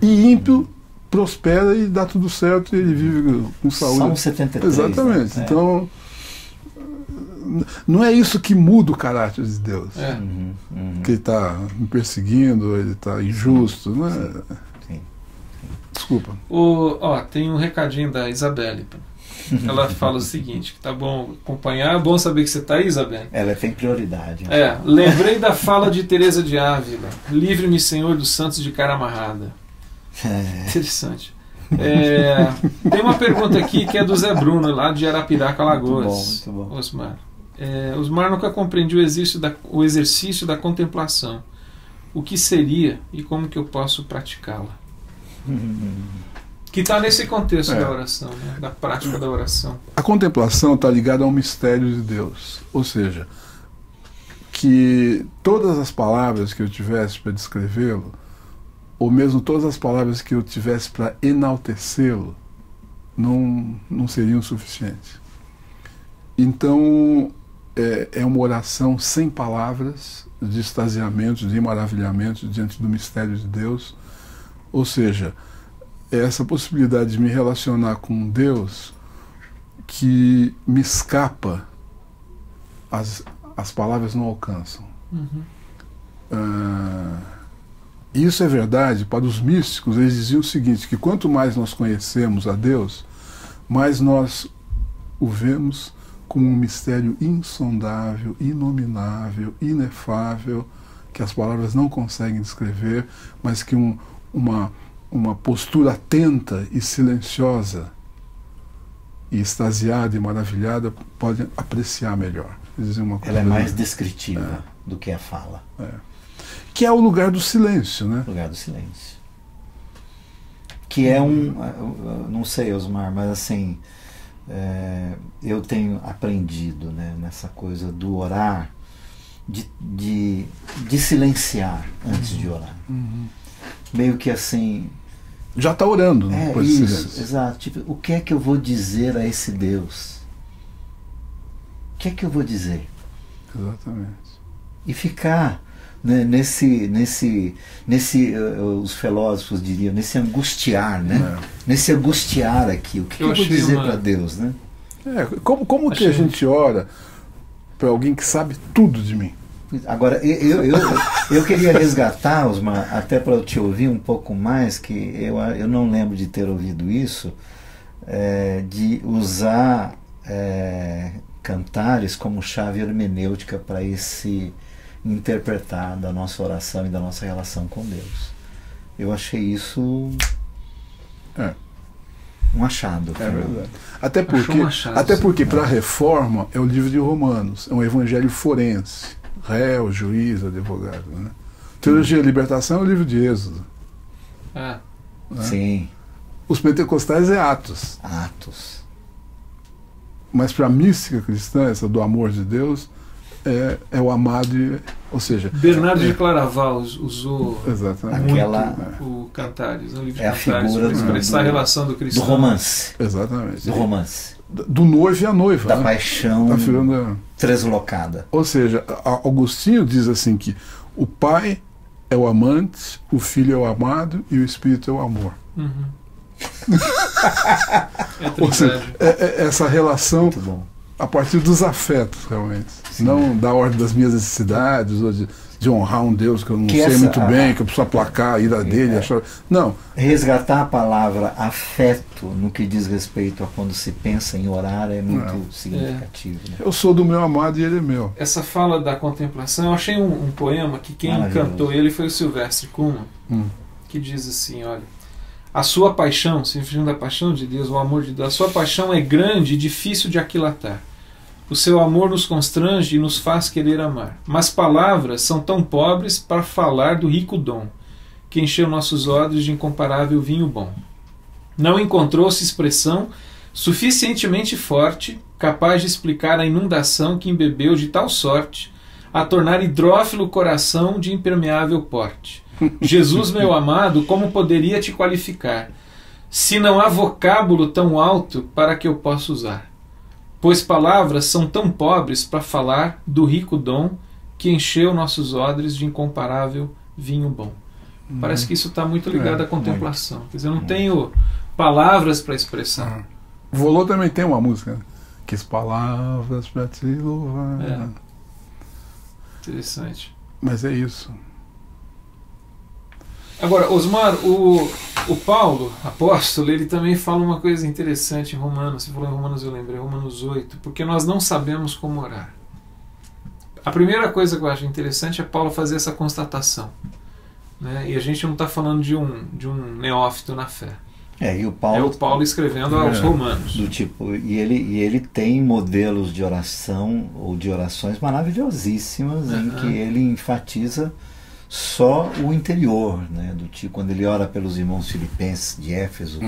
B: E ímpio prospera e dá tudo certo, e ele vive com saúde.
C: Salmo 73.
B: Exatamente.
C: Né?
B: Então, não é isso que muda o caráter de Deus. Que ele está me perseguindo, ele está injusto. Não é?
C: Sim.
B: Desculpa.
A: Tem um recadinho da Isabelle. Ela fala o seguinte: que tá bom acompanhar, é bom saber que você está aí, Isabelle.
C: Ela tem prioridade.
A: Lembrei da fala de Teresa de Ávila: livre-me, Senhor, dos santos de cara amarrada. Interessante. Tem uma pergunta aqui que é do Zé Bruno, lá de Arapiraca, Alagoas.
C: Muito bom.
A: Osmar. Osmar nunca compreendiu o exercício da contemplação. O que seria e como que eu posso praticá-la? Que está nesse contexto da oração, né? Da prática da oração.
B: A contemplação está ligada ao mistério de Deus. Ou seja, que todas as palavras que eu tivesse para descrevê-lo, ou mesmo todas as palavras que eu tivesse para enaltecê-lo, não seriam suficientes. Então, é uma oração sem palavras, de extasiamento, de maravilhamento diante do mistério de Deus. Ou seja, é essa possibilidade de me relacionar com Deus que me escapa, as palavras não alcançam. Isso é verdade para os místicos. Eles diziam o seguinte: que quanto mais nós conhecemos a Deus, mais nós o vemos como um mistério insondável, inominável, inefável, que as palavras não conseguem descrever, mas que uma postura atenta e silenciosa e extasiada e maravilhada pode apreciar melhor.
C: Ela é mais descritiva do que a fala.
B: Que é o lugar do silêncio, né?
C: O lugar do silêncio. Que é não sei, Osmar, mas assim, eu tenho aprendido, né, nessa coisa do orar, de silenciar antes de orar. Meio que assim...
B: Já está orando, né?
C: Isso, exato. Tipo, o que é que eu vou dizer a esse Deus? O que é que eu vou dizer?
B: Exatamente.
C: E ficar, né, os filósofos diriam, nesse angustiar, né? Nesse angustiar aqui. O que eu vou dizer para Deus, né?
B: Como que a gente ora para alguém que sabe tudo de mim?
C: Agora, eu queria resgatar, Osmar, até para eu te ouvir um pouco mais, que eu não lembro de ter ouvido isso, de usar cantares como chave hermenêutica para esse interpretar da nossa oração e da nossa relação com Deus. Eu achei isso um achado.
B: É verdade. Até porque para a reforma é o livro de Romanos, é um evangelho forense. Réu, juiz, advogado. Né? Teologia da Libertação é o livro de Êxodo.
C: Né? Sim.
B: Os pentecostais é Atos. Mas para a mística cristã, essa do amor de Deus, é o amado, ou seja...
A: Bernardo de Claraval usou
B: exatamente.
A: O Cantares, no livro de
C: a
A: Cantares,
C: figura
A: para expressar a relação do cristão.
C: Do romance.
B: Exatamente.
C: Do romance.
B: Do noivo e a noiva.
C: Da paixão translocada.
B: Ou seja, Agostinho diz assim que o pai é o amante, o filho é o amado e o espírito é o amor.
A: Uhum.
B: Ou seja, essa relação a partir dos afetos, realmente. Sim. Não da ordem das minhas necessidades, ou de honrar um Deus que eu não sei muito bem, que eu preciso aplacar a ira dele. Não.
C: Resgatar a palavra afeto no que diz respeito a quando se pensa em orar é muito significativo. Né?
B: Eu sou do meu amado e ele é meu.
A: Essa fala da contemplação, eu achei um poema que quem cantou ele foi o Silvestre Kuhlmann, que diz assim, olha, a sua paixão, se referindo à paixão de Deus, o amor de Deus, a sua paixão é grande e difícil de aquilatar. O seu amor nos constrange e nos faz querer amar. Mas palavras são tão pobres para falar do rico dom, que encheu nossos odres de incomparável vinho bom. Não encontrou-se expressão suficientemente forte, capaz de explicar a inundação que embebeu de tal sorte, a tornar hidrófilo o coração de impermeável porte. Jesus, meu amado, como poderia te qualificar, se não há vocábulo tão alto para que eu possa usar? Pois palavras são tão pobres para falar do rico dom que encheu nossos odres de incomparável vinho bom. Parece que isso está muito ligado à contemplação. Quer dizer, eu não tenho palavras para expressar.
B: O Volô também tem uma música, né? Quis palavras para te louvar.
A: Interessante.
B: Mas é isso.
A: Agora, Osmar, o Paulo, apóstolo, ele também fala uma coisa interessante em Romanos. Você falou em Romanos, eu lembrei, Romanos 8, porque nós não sabemos como orar. A primeira coisa que eu acho interessante é Paulo fazer essa constatação. Né? E a gente não está falando de um neófito na fé.
C: E o Paulo,
A: é o Paulo escrevendo aos Romanos.
C: Do tipo, e ele tem modelos de oração ou de orações maravilhosíssimas em que ele enfatiza só o interior, né? Do tipo, quando ele ora pelos irmãos filipenses de Éfeso,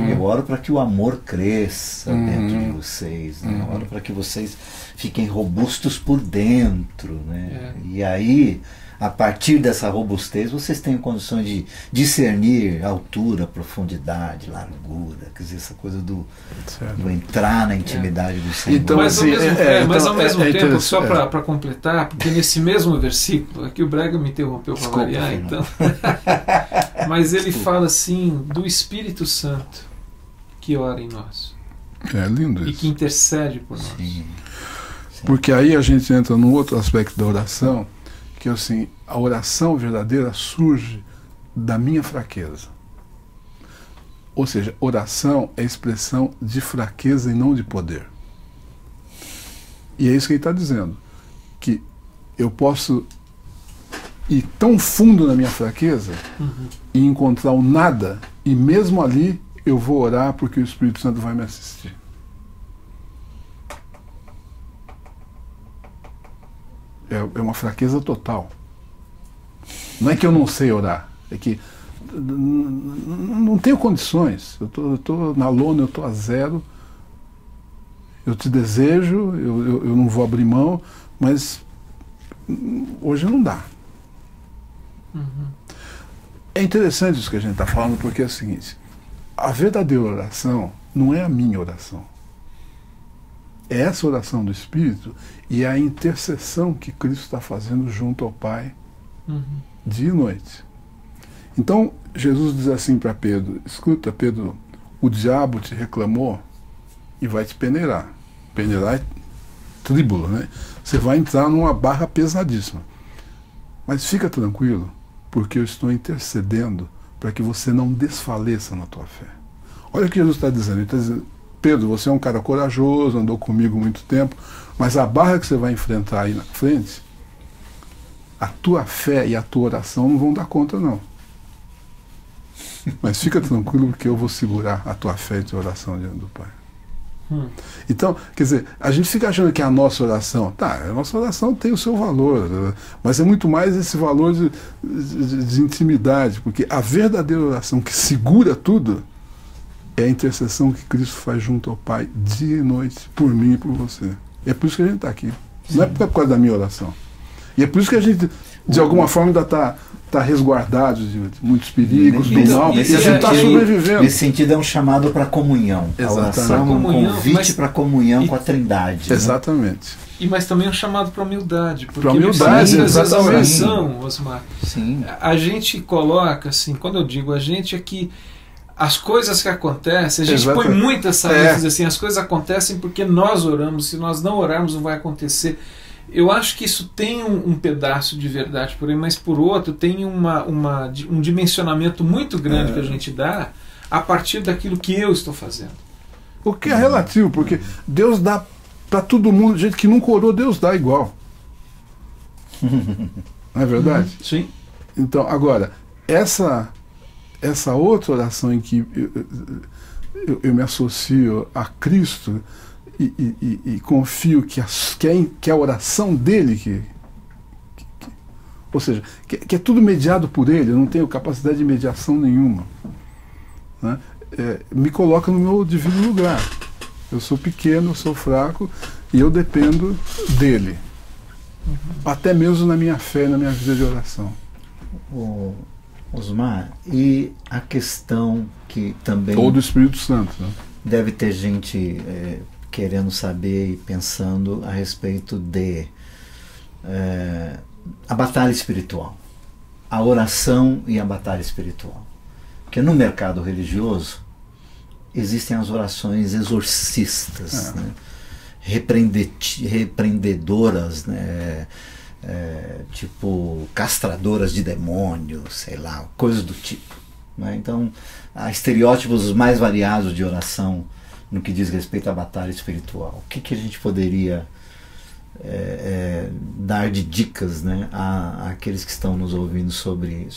C: eu oro para que o amor cresça dentro de vocês, né? Eu oro para que vocês fiquem robustos por dentro, né? E aí, a partir dessa robustez, vocês têm condições de discernir altura, profundidade, largura, quer dizer, essa coisa do entrar na intimidade do Senhor.
A: Então, mas ao mesmo tempo, só para completar, porque nesse mesmo versículo, aqui o Brega me interrompeu para variar, então, mas ele fala assim, do Espírito Santo que ora em nós.
B: É lindo isso.
A: E que intercede por nós.
C: Sim.
B: Porque aí a gente entra num outro aspecto da oração, que assim, a oração verdadeira surge da minha fraqueza. Ou seja, oração é expressão de fraqueza e não de poder. E é isso que ele está dizendo, que eu posso ir tão fundo na minha fraqueza e encontrar o nada, e mesmo ali eu vou orar porque o Espírito Santo vai me assistir. É uma fraqueza total. Não é que eu não sei orar, é que não tenho condições. Eu tô na lona, eu estou a zero. Eu te desejo, eu não vou abrir mão, mas hoje não dá. É interessante isso que a gente está falando, porque é o seguinte, a verdadeira oração não é a minha oração. É essa oração do Espírito e é a intercessão que Cristo está fazendo junto ao Pai dia e noite. Então Jesus diz assim para Pedro: escuta, Pedro, o diabo te reclamou e vai te peneirar. Peneirar é tríbulo, né? Você vai entrar numa barra pesadíssima. Mas fica tranquilo, porque eu estou intercedendo para que você não desfaleça na tua fé. Olha o que Jesus está dizendo. Ele está dizendo: Pedro, você é um cara corajoso, andou comigo muito tempo, mas a barra que você vai enfrentar aí na frente, a tua fé e a tua oração não vão dar conta, não. Mas fica tranquilo, porque eu vou segurar a tua fé e a tua oração diante do Pai. Então, quer dizer, a gente fica achando que a nossa oração, a nossa oração tem o seu valor, mas é muito mais esse valor de intimidade, porque a verdadeira oração que segura tudo é a intercessão que Cristo faz junto ao Pai dia e noite, por mim e por você. É por isso que a gente está aqui. Não é por causa da minha oração. E é por isso que a gente, de alguma forma, ainda está resguardado de muitos perigos, do mal, e a gente está sobrevivendo.
C: Nesse sentido, é um chamado para comunhão. A oração é um convite para comunhão com a Trindade.
B: Exatamente.
A: Mas também é um chamado para humildade. Porque
B: para humildade,
A: exatamente. Osmar,
C: sim.
A: a gente coloca, assim, quando eu digo a gente, é que as coisas que acontecem, a gente põe muito essa ênfase assim, as coisas acontecem porque nós oramos, se nós não orarmos não vai acontecer. Eu acho que isso tem um pedaço de verdade por aí, mas por outro tem um dimensionamento muito grande que a gente dá a partir daquilo que eu estou fazendo.
B: O que é relativo, porque Deus dá para todo mundo, gente que nunca orou, Deus dá igual. Não é verdade?
A: Sim.
B: Então, agora, essa outra oração em que eu me associo a Cristo e confio que é a oração dele ou seja, que é tudo mediado por ele, eu não tenho capacidade de mediação nenhuma, né? Me coloca no meu devido lugar. Eu sou pequeno, eu sou fraco e eu dependo dele, até mesmo na minha fé, na minha vida de oração.
C: Osmar, e a questão que também...
B: Ou do Espírito Santo, né?
C: Deve ter gente querendo saber e pensando a respeito de a batalha espiritual, a oração e a batalha espiritual. Porque no mercado religioso existem as orações exorcistas, né? Repreendedoras, né? Tipo castradoras de demônios, sei lá, coisas do tipo, né? Então, há estereótipos mais variados de oração no que diz respeito à batalha espiritual. O que a gente poderia dar de dicas, né, àqueles que estão nos ouvindo sobre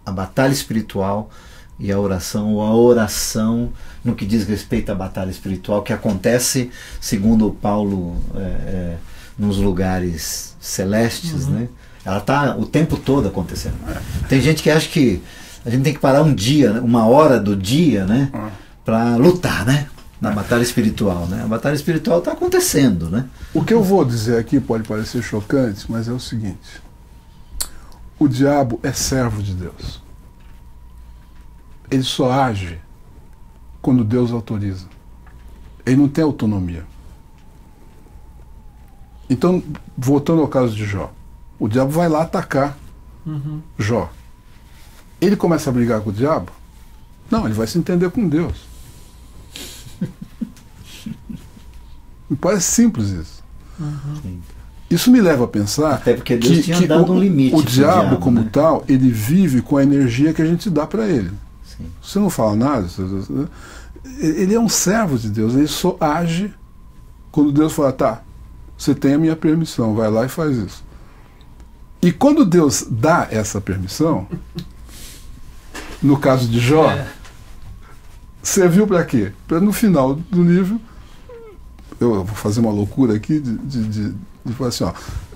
C: a batalha espiritual e a oração, ou a oração no que diz respeito à batalha espiritual, que acontece, segundo Paulo, nos lugares celestes, né? Ela está o tempo todo acontecendo. Tem gente que acha que a gente tem que parar um dia, uma hora do dia, né, para lutar, né, na batalha espiritual, né? A batalha espiritual está acontecendo, né?
B: O que eu vou dizer aqui pode parecer chocante, mas é o seguinte: o diabo é servo de Deus. Ele só age quando Deus autoriza. Ele não tem autonomia. Então, voltando ao caso de Jó, o diabo vai lá atacar Jó. Ele começa a brigar com o diabo? Não, ele vai se entender com Deus. Me parece simples isso. Isso me leva a pensar
C: até porque Deus tinha dado um limite
B: o diabo, como
C: né?
B: tal, ele vive com a energia que a gente dá para ele. Sim. Você não fala nada, ele é um servo de Deus, ele só age quando Deus fala, tá, você tem a minha permissão, vai lá e faz isso. E quando Deus dá essa permissão, no caso de Jó, serviu para quê? Para no final do livro, eu vou fazer uma loucura aqui de falar assim, ó,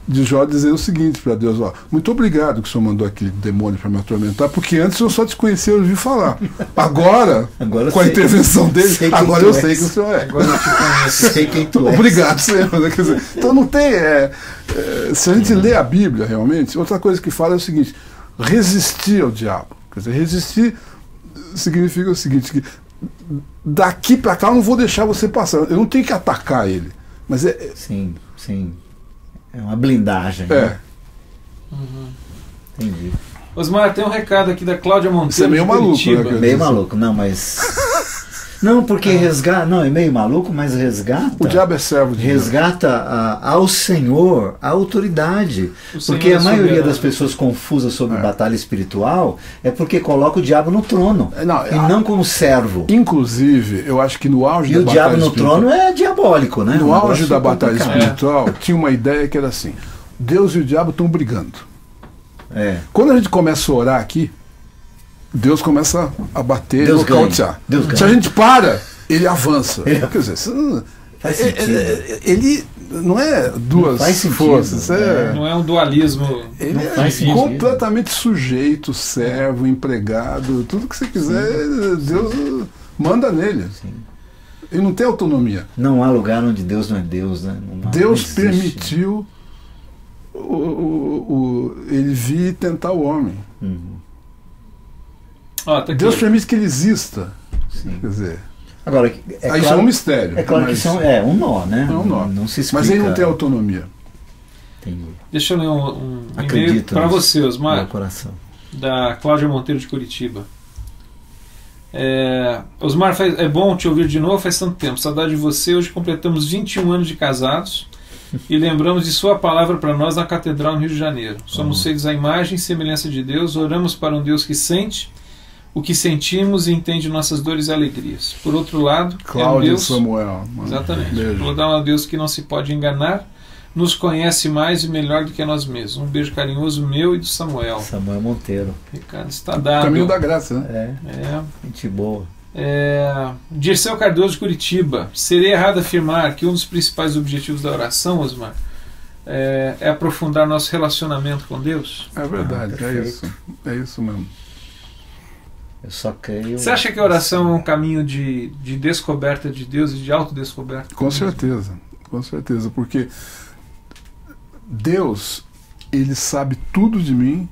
B: de Jó dizer o seguinte para Deus, ó, muito obrigado que o Senhor mandou aquele demônio para me atormentar, porque antes eu só te conhecia, eu ouvi falar. Agora com a intervenção dele, agora eu sei que o Senhor é.
A: Agora eu te conheço.
C: Sei quem tu é.
B: Obrigado, Senhor. Quer dizer, então não tem... se a gente lê a Bíblia realmente, outra coisa que fala é o seguinte: resistir ao diabo. Quer dizer, resistir significa o seguinte, que daqui para cá eu não vou deixar você passar, eu não tenho que atacar ele, mas
C: sim, é uma blindagem, né? Entendi.
A: Osmar, tem um recado aqui da Cláudia Monteiro.
B: Você é meio maluco, né?
C: Meio maluco, não, mas não, porque resgata, não, é meio maluco, mas resgata.
B: O diabo é servo de
C: resgata ao Senhor a autoridade. Porque a maioria das pessoas confusas sobre batalha espiritual é porque coloca o diabo no trono e não como servo.
B: Inclusive, eu acho que no auge da batalha
C: espiritual. E o diabo no trono é diabólico, né?
B: No auge da batalha espiritual, tinha uma ideia que era assim: Deus e o diabo estão brigando. Quando a gente começa a orar aqui, Deus começa a bater,
C: Deus
B: nocautear. Se a gente para, ele avança. Quer dizer, ele não é duas forças.
A: Não é um dualismo.
B: Ele é completamente sujeito, servo, empregado, tudo que você quiser, Deus manda nele.
C: Sim.
B: Ele não tem autonomia.
C: Não há lugar onde Deus não é Deus, né?
B: Deus permitiu ele vir e tentar o homem.
A: Tá
B: Deus permite que ele exista.
C: Sim.
B: Quer dizer,
C: agora,
B: isso é um mistério.
C: É claro que isso é um nó, né?
B: É um nó.
C: Não se explica.
B: Mas ele não tem autonomia.
C: Entendi.
A: Deixa eu ler um e-mail para você, Osmar.
C: Meu coração.
A: Da Cláudia Monteiro de Curitiba. Osmar, é bom te ouvir de novo, faz tanto tempo. Saudade de você. Hoje completamos 21 anos de casados e lembramos de sua palavra para nós na Catedral no Rio de Janeiro. Somos feitos à imagem e semelhança de Deus. Oramos para um Deus que sente o que sentimos e entende nossas dores e alegrias. Por outro lado,
B: Cláudio
A: Deus,
B: Samuel.
A: Exatamente.
B: Beijo.
A: Por outro lado, é um Deus que não se pode enganar, nos conhece mais e melhor do que nós mesmos. Um beijo carinhoso meu e do Samuel.
C: Samuel Monteiro.
A: Ricardo, está dado.
B: Caminho da graça, né?
C: Gente boa.
A: Dirceu Cardoso de Curitiba. Seria errado afirmar que um dos principais objetivos da oração, Osmar, é aprofundar nosso relacionamento com Deus?
B: É verdade, é isso. É isso mesmo.
C: Eu só creio.
A: Você acha que a oração é um caminho de descoberta de Deus e de autodescoberta?
B: Com certeza, com certeza, porque Deus, Ele sabe tudo de mim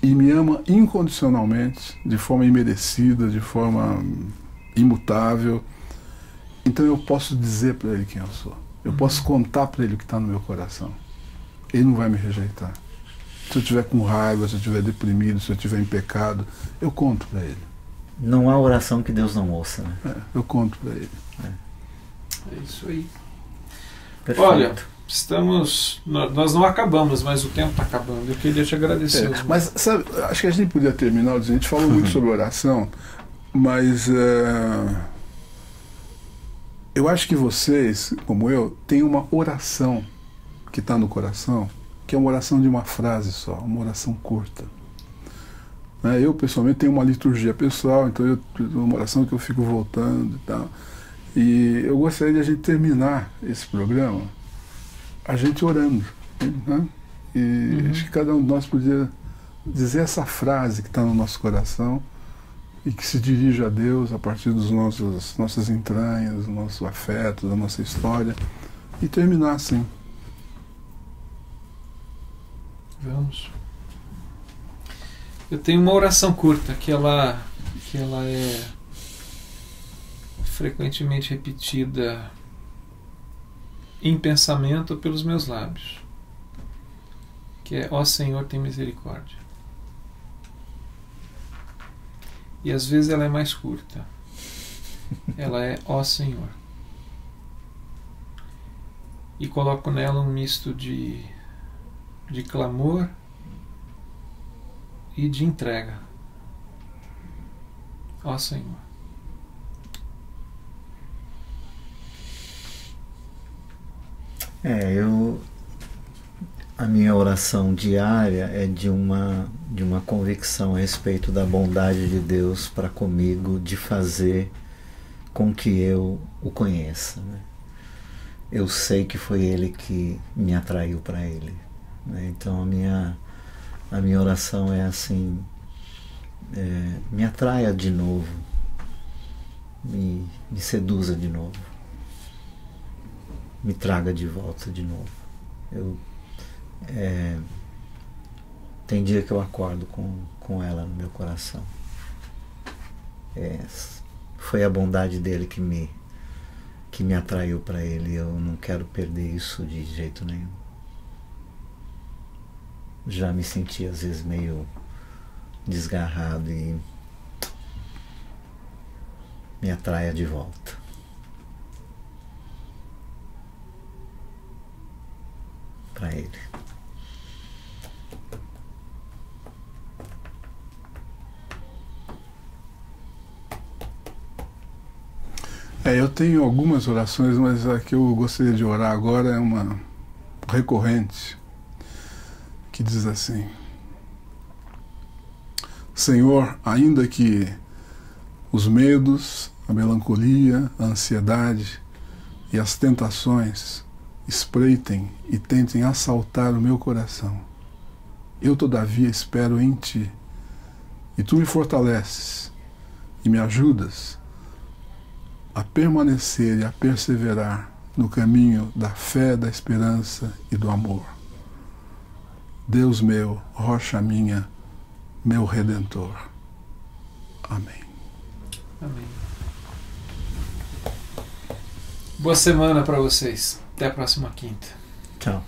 B: e me ama incondicionalmente, de forma imerecida, de forma imutável. Então eu posso dizer para Ele quem eu sou. Eu posso contar para Ele o que está no meu coração. Ele não vai me rejeitar. Se eu estiver com raiva, se eu estiver deprimido, se eu estiver em pecado, eu conto para Ele.
C: Não há oração que Deus não ouça, né?
B: Eu conto para Ele.
A: É isso aí.
C: Perfeito.
A: Olha, nós não acabamos, mas o tempo está acabando. Eu queria te agradecer.
B: Mas sabe, acho que a gente podia terminar dizendo, a gente falou muito sobre oração, mas eu acho que vocês, como eu, têm uma oração que está no coração, que é uma oração de uma frase só, uma oração curta. Eu, pessoalmente, tenho uma liturgia pessoal, então eu tenho uma oração que eu fico voltando e tal. E eu gostaria de a gente terminar esse programa a gente orando, né? E acho que cada um de nós podia dizer essa frase que está no nosso coração e que se dirige a Deus a partir dos nossas entranhas, do nosso afeto, da nossa história, e terminar assim.
A: Vamos. Eu tenho uma oração curta que ela é frequentemente repetida em pensamento pelos meus lábios, que é: ó Senhor, tem misericórdia. E às vezes ela é mais curta. Ela é: ó Senhor. E coloco nela um misto de clamor e de entrega. Ó Senhor.
C: A minha oração diária é de uma convicção a respeito da bondade de Deus para comigo, de fazer com que eu o conheça, né? Eu sei que foi Ele que me atraiu para Ele, né? Então a minha oração é assim: me atraia de novo, me seduza de novo, me traga de volta de novo. Tem dia que eu acordo com ela no meu coração. Foi a bondade dele que me atraiu para ele. Eu não quero perder isso de jeito nenhum. Já me senti às vezes meio desgarrado e me atraia de volta. Para ele.
B: Eu tenho algumas orações, mas a que eu gostaria de orar agora é uma recorrente, que diz assim: Senhor, ainda que os medos, a melancolia, a ansiedade e as tentações espreitem e tentem assaltar o meu coração, eu todavia espero em Ti, e Tu me fortaleces e me ajudas a permanecer e a perseverar no caminho da fé, da esperança e do amor. Deus meu, rocha minha, meu Redentor. Amém.
A: Amém. Boa semana para vocês. Até a próxima quinta.
C: Tchau.